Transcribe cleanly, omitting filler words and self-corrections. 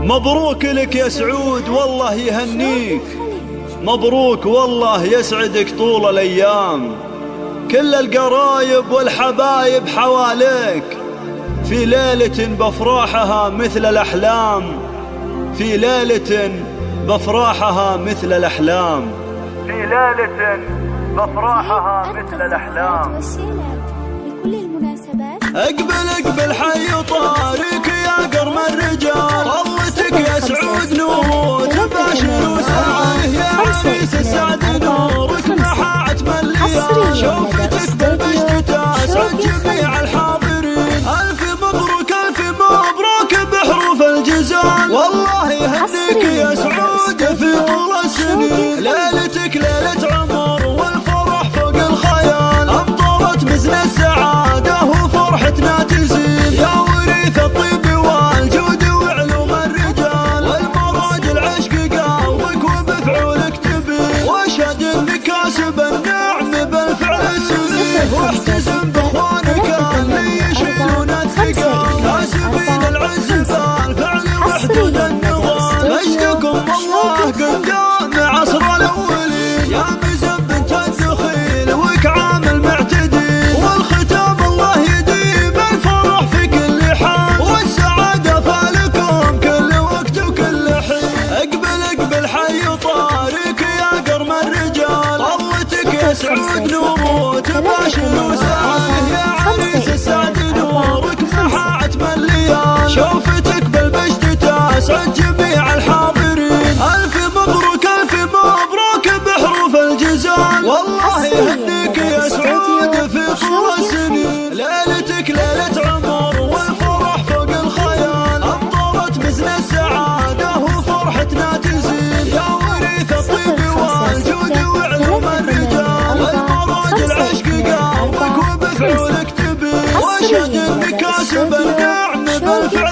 مبروك لك يا سعود والله يهنيك، مبروك والله يسعدك طول الأيام. كل القرايب والحبايب حواليك في ليلة بأفراحها مثل الأحلام، في ليلة بأفراحها مثل الأحلام، في ليلة بأفراحها مثل الأحلام. اقبل اقبل حي طارق يا قرم الرجال، طلتك يا سعود نور تباشر وسعيه، يا عريس السعد نورك محا عتم الليال، شوفتك بالبشت تسعد جميع الحاضرين. الف مبروك الف مبروك بحروف الجزال، والله يهنيك يا سعود في طول السنين. ليلتك ليلة عمر والفرح فوق الخيال، امطرت مزن السعادة وفرحتنا تزيد، يا وريث الطيب والجود وعلوم الرجال، والمراجل عشق قلبك وبفعولك تبين، واشهد انك كاسب النعم بالفعل سنين، واحتزم باخوانك اللي يشيلون الثقال، كاسبين العز بالفعل وحدود النضال. مجدكم والله قدام عصر الاولين، يا مزن بنت الدخيل وكعام المعتدين، والختام الله يديم الفرح في كل حال، والسعادة فالكم كل وقت وكل حين. اقبل اقبل حي طارق يا قرم الرجال، طلتك يا سعود نور تباشر وسعيه، يا عريس السعد نورك محا عتم الليال، شوفتك بالبشت تسعد جميع الحاضرين. الف مبروك الف مبروك بحروف الجزال، والله يهنيك يا سعود في طول السنين. ليلتك ليلة عمر والفرح فوق الخيال، امطرت مزن السعادة وفرحتنا تزيد، يا وريث الطيب والجود وعلوم الرجال، والمراجل عشق قلبك وبفعولك تبين، واشهد انك كاسب النعم بالفعل